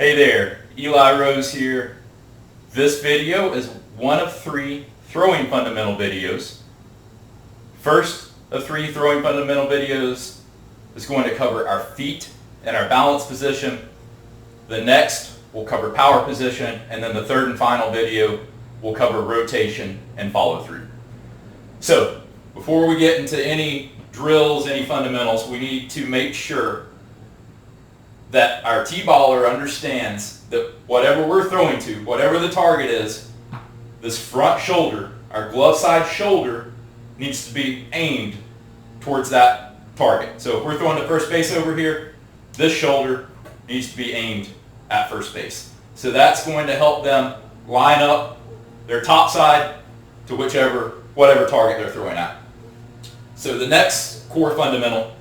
Hey there, Eli Rose here. This video is one of 3 throwing fundamental videos. First of 3 throwing fundamental videos is going to cover our feet and our balance position. The next will cover power position, and then the third and final video will cover rotation and follow through. So before we get into any drills, any fundamentals, we need to make sure that our T-baller understands that whatever we're throwing to, whatever the target is, this front shoulder, our glove side shoulder, needs to be aimed towards that target. So if we're throwing to first base over here, this shoulder needs to be aimed at first base. So that's going to help them line up their top side to whatever target they're throwing at. So the next core fundamental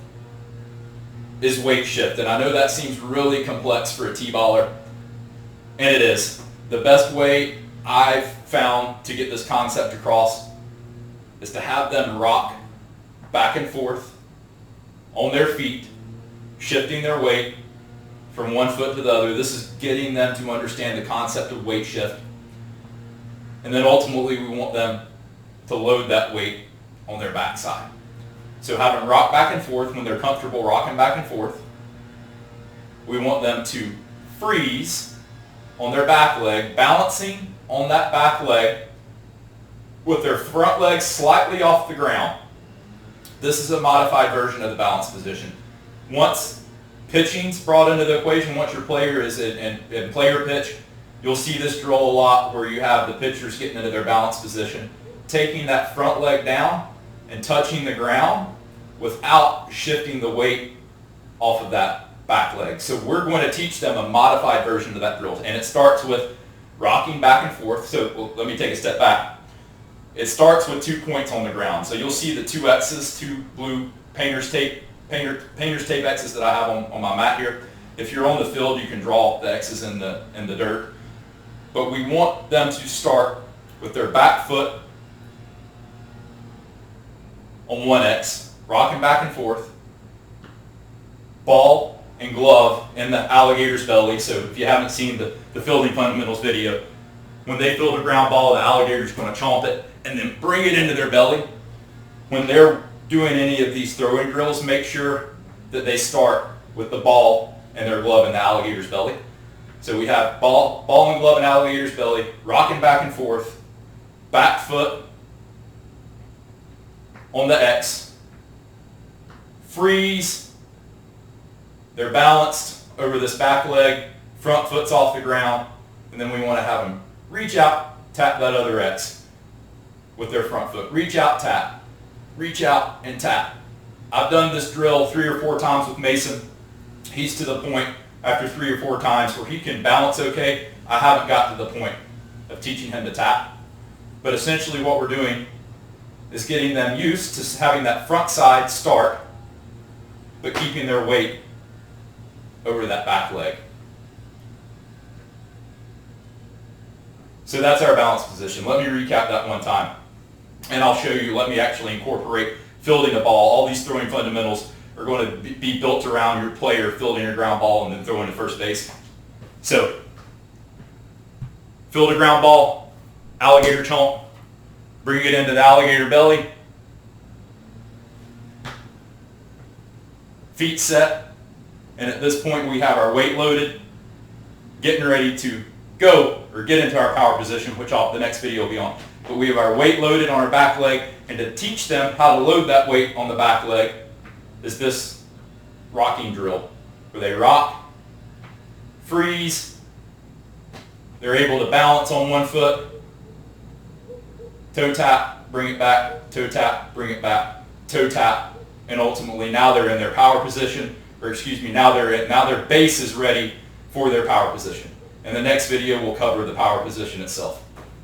is weight shift, and I know that seems really complex for a T-baller, and it is. The best way I've found to get this concept across is to have them rock back and forth on their feet, shifting their weight from one foot to the other. This is getting them to understand the concept of weight shift, and then ultimately we want them to load that weight on their backside. So have them rock back and forth when they're comfortable rocking back and forth. We want them to freeze on their back leg, balancing on that back leg with their front leg slightly off the ground. This is a modified version of the balance position. Once pitching's brought into the equation, once your player is in player pitch, you'll see this drill a lot where you have the pitchers getting into their balance position, taking that front leg down and touching the ground without shifting the weight off of that back leg. So we're going to teach them a modified version of that drill, and it starts with rocking back and forth. So let me take a step back. It starts with 2 points on the ground. So you'll see the 2 X's, 2 blue painter's tape X's that I have on my mat here. If you're on the field, you can draw the X's in the dirt. But we want them to start with their back foot on 1 X, rocking back and forth, ball and glove in the alligator's belly. So if you haven't seen the fielding fundamentals video, when they field a ground ball, the alligator's going to chomp it and then bring it into their belly. When they're doing any of these throwing drills, make sure that they start with the ball and their glove in the alligator's belly. So we have ball and glove in alligator's belly, rocking back and forth, back foot on the X, freeze, they're balanced over this back leg, front foot's off the ground, and then we want to have them reach out, tap that other X with their front foot. Reach out, tap. Reach out and tap. I've done this drill 3 or 4 times with Mason. He's to the point after 3 or 4 times where he can balance okay. I haven't got to the point of teaching him to tap. But essentially what we're doing is getting them used to having that front side start, but keeping their weight over that back leg. So that's our balance position. Let me recap that one time, and I'll show you. Let me actually incorporate fielding a ball. All these throwing fundamentals are going to be built around your player fielding a ground ball and then throwing to first base. So, field a ground ball, alligator chomp, bring it into the alligator belly, feet set, and at this point we have our weight loaded, getting ready to go or get into our power position, which the next video will be on. But we have our weight loaded on our back leg, and to teach them how to load that weight on the back leg is this rocking drill, where they rock, freeze, they're able to balance on 1 foot, toe tap, bring it back, toe tap, bring it back, toe tap, and ultimately now they're in their power position, now their base is ready for their power position. And the next video will cover the power position itself.